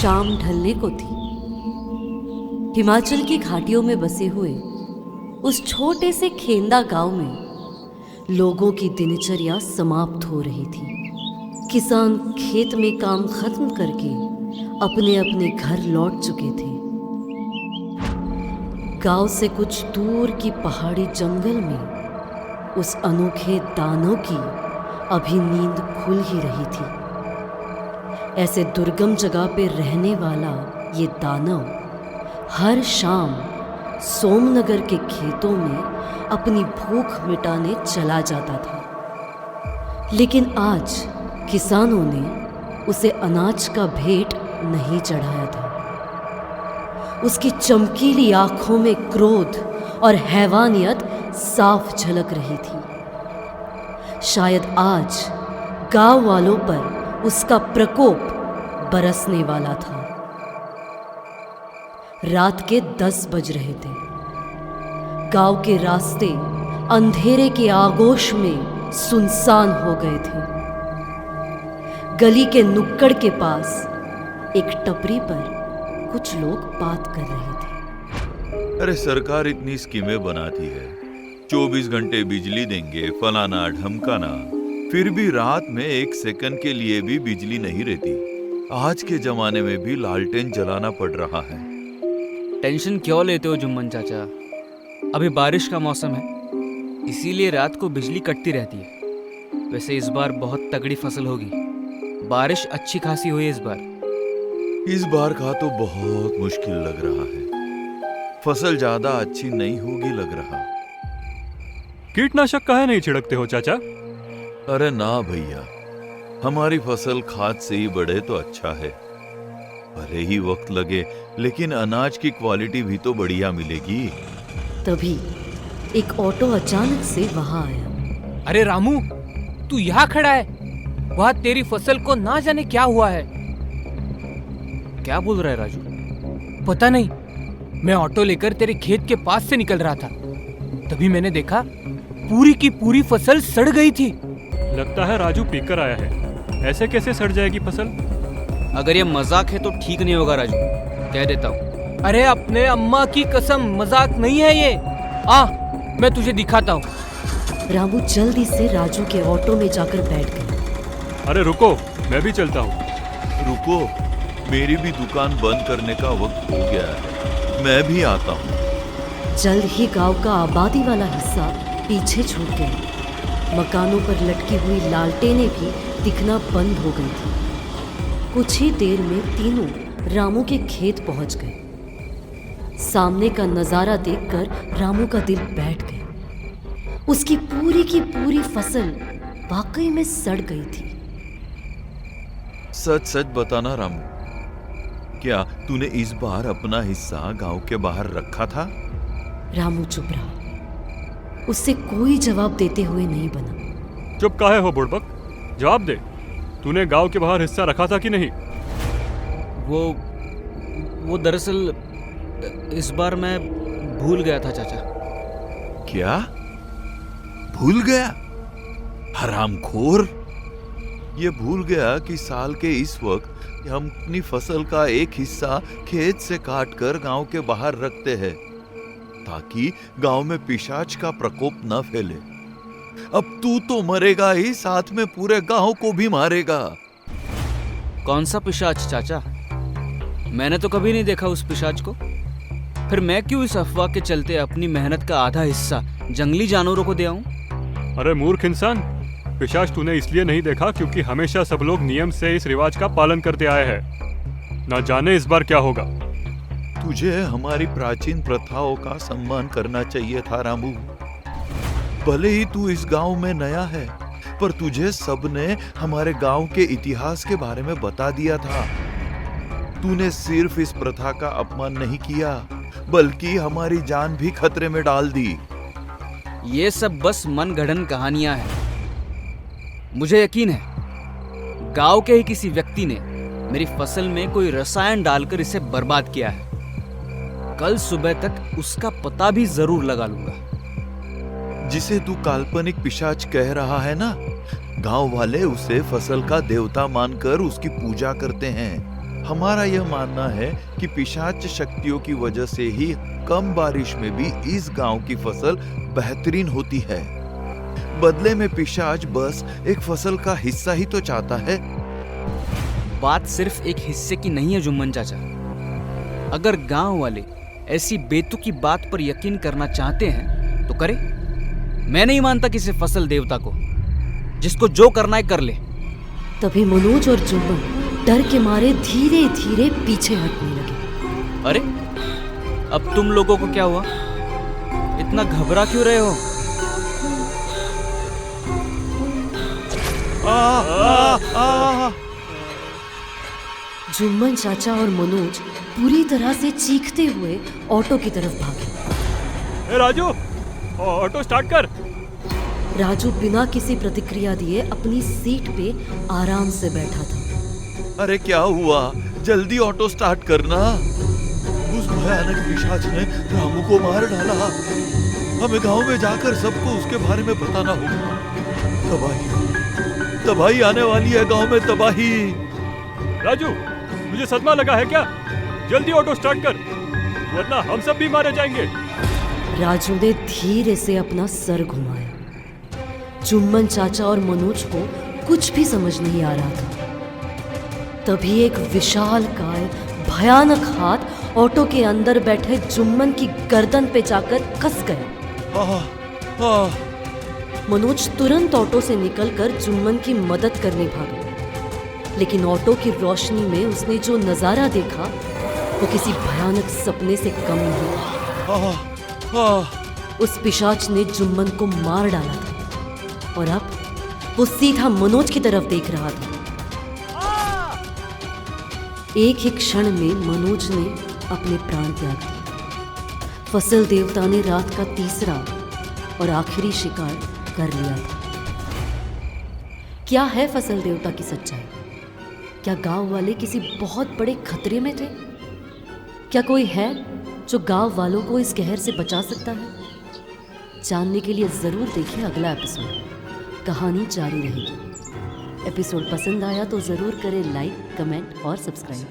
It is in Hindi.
शाम ढलने को थी। हिमाचल की घाटियों में बसे हुए उस छोटे से खेंदा गांव में लोगों की दिनचर्या समाप्त हो रही थी। किसान खेत में काम खत्म करके अपने अपने घर लौट चुके थे। गांव से कुछ दूर की पहाड़ी जंगल में उस अनोखे दानव की अभी नींद खुल ही रही थी। ऐसे दुर्गम जगह पे रहने वाला ये दानव हर शाम सोमनगर के खेतों में अपनी भूख मिटाने चला जाता था। लेकिन आज किसानों ने उसे अनाज का भेंट नहीं चढ़ाया था। उसकी चमकीली आंखों में क्रोध और हैवानियत साफ झलक रही थी। शायद आज गांव वालों पर उसका प्रकोप बरसने वाला था। रात के 10 बज रहे थे। गांव के रास्ते अंधेरे के आगोश में सुनसान हो गए थे। गली के नुक्कड़ के पास एक टपरी पर कुछ लोग बात कर रहे थे। अरे सरकार इतनी स्कीमें बनाती है, 24 घंटे बिजली देंगे, फलाना ढमकाना, फिर भी रात में 1 सेकंड के लिए भी बिजली नहीं रहती। आज के जमाने में भी लालटेन जलाना पड़ रहा है। टेंशन क्यों लेते हो जुम्मन चाचा? अभी बारिश का मौसम है, इसीलिए रात को बिजली कटती रहती है। वैसे इस बार बहुत तगड़ी फसल होगी, बारिश अच्छी खासी हुई इस बार। इस बार का तो बहुत मुश्किल लग रहा है। फसल ज्यादा अच्छी नहीं होगी लग रहा। कीटनाशक काहे नहीं छिड़कते हो चाचा? अरे ना भैया, हमारी फसल खाद से ही बढ़े तो अच्छा है। भले ही वक्त लगे, लेकिन अनाज की क्वालिटी भी तो बढ़िया मिलेगी। तभी एक ऑटो अचानक से वहां आया। अरे रामू, तू यहाँ खड़ा है? वहाँ तेरी फसल को ना जाने क्या हुआ है। क्या बोल रहा है राजू? पता नहीं, मैं ऑटो लेकर तेरे खेत के पास से निकल रहा था, तभी मैंने देखा पूरी की पूरी फसल सड़ गई थी। लगता है राजू पीकर आया है। ऐसे कैसे सड़ जाएगी फसल? अगर ये मजाक है तो ठीक नहीं होगा राजू, कह देता हूँ। अरे अपने अम्मा की कसम, मजाक नहीं है ये। आ, मैं तुझे दिखाता हूँ। रामू जल्दी से राजू के ऑटो में जाकर बैठ गया। अरे रुको, मैं भी चलता हूँ। रुको, मेरी भी दुकान बंद करने का वक्त हो गया है, मैं भी आता हूँ। जल्द ही गांव का आबादी वाला हिस्सा पीछे छूट गया। मकानों पर लटकी हुई लालटेनें भी दिखना बंद हो गई थी। कुछ ही देर में तीनों रामू के खेत पहुंच गए। सामने का नजारा देखकर रामू का दिल बैठ गया। उसकी पूरी की पूरी फसल वाकई में सड़ गई थी। सच सच बताना रामू, क्या तूने इस बार अपना हिस्सा गांव के बाहर रखा था? रामू चुप रहा। उससे कोई जवाब देते हुए नहीं बना। चुप काहे हो बुड़बक? जवाब दे, तूने गांव के बाहर हिस्सा रखा था कि नहीं? वो दरअसल इस बार मैं भूल गया था चाचा। क्या भूल गया? हरामखोर! ये भूल गया कि साल के इस वक्त हम अपनी फसल का एक हिस्सा खेत से काटकर गांव के बाहर रखते हैं ताकि गांव में पिशाच का प्रकोप न फैले। अब तू तो मरेगा ही, साथ में पूरे गांव को भी मारेगा। कौन सा पिशाच चाचा? मैंने तो कभी नहीं देखा उस पिशाच को। फिर मैं क्यों इस अफवाह के चलते अपनी मेहनत का आधा हिस्सा जंगली जानवरों को दे आऊं? अरे मूर्ख इंसान, पिशाच तूने इसलिए नहीं देखा क्योंकि हमेशा सब लोग नियम से इस रिवाज का पालन करते आए हैं। ना जाने इस बार क्या होगा। तुझे हमारी प्राचीन प्रथाओं का सम्मान करना चाहिए था रामू। भले ही तू इस गांव में नया है, पर तुझे सबने हमारे गांव के इतिहास के बारे में बता दिया था। तूने सिर्फ इस प्रथा का अपमान नहीं किया, बल्कि हमारी जान भी खतरे में डाल दी। ये सब बस मनगढ़ंत कहानियां हैं। मुझे यकीन है गांव के ही किसी व्यक्ति ने मेरी फसल में कोई रसायन डालकर इसे बर्बाद किया है। कल सुबह तक उसका पता भी जरूर लगा लूंगा। जिसे तू काल्पनिक पिशाच कह रहा है ना, गांव वाले उसे फसल का देवता मानकर उसकी पूजा करते हैं। हमारा यह मानना है कि पिशाच शक्तियों की वजह से ही कम बारिश में भी इस गांव की फसल बेहतरीन होती है। बदले में पिशाच बस एक फसल का हिस्सा ही तो चाहता है। बात सिर्फ एक हिस्से की नहीं है जुम्मन चाचा। अगर गांव वाले ऐसी बेतुकी बात पर यकीन करना चाहते हैं तो करें। मैं नहीं मानता किसी फसल देवता को। जिसको जो करना है कर ले। तभी मनोज और जुम्मन डर के मारे धीरे धीरे पीछे हटने लगे। अरे अब तुम लोगों को क्या हुआ? इतना घबरा क्यों रहे हो? जुम्मन चाचा और मनोज पूरी तरह से चीखते हुए ऑटो की तरफ भागे। ए राजू, ऑटो स्टार्ट कर। राजू बिना किसी प्रतिक्रिया दिए अपनी सीट पे आराम से बैठा था। अरे क्या हुआ? जल्दी ऑटो स्टार्ट करना। उस भयानक पिशाच ने रामू को मार डाला। हमें गांव में जाकर सबको उसके बारे में बताना होगा। तबाही आने वाली है, गांव में तबाही। राजू, मुझे सदमा लगा है क्या? जल्दी ऑटो स्टार्ट कर, वरना हम सब भी मारे जाएंगे। राजू ने धीरे से अपना सर घुमाया। जुम्मन चाचा और मनोज को कुछ भी समझ नहीं आ रहा था। तभी एक विशालकाय भयानक हाथ ऑटो के अंदर बैठे जुम्मन की गर्दन पे जाकर कस गया। मनोज तुरंत ऑटो से निकलकर जुम्मन की मदद करने भागा। लेकिन ऑटो की रोशनी में उसने जो नजारा देखा वो किसी भयानक सपने से कम नहीं। उस पिशाच ने जुम्मन को मार डाला था और अब वो सीधा मनोज की तरफ देख रहा था। एक ही क्षण में मनोज ने अपने प्राण त्याग दिए। फसल देवता ने रात का तीसरा और आखिरी शिकार कर लिया था। क्या है फसल देवता की सच्चाई? क्या गांव वाले किसी बहुत बड़े खतरे में थे? क्या कोई है जो गांव वालों को इस कहर से बचा सकता है? जानने के लिए जरूर देखिए अगला एपिसोड। कहानी जारी रहेगी। एपिसोड पसंद आया तो जरूर करें लाइक, कमेंट और सब्सक्राइब।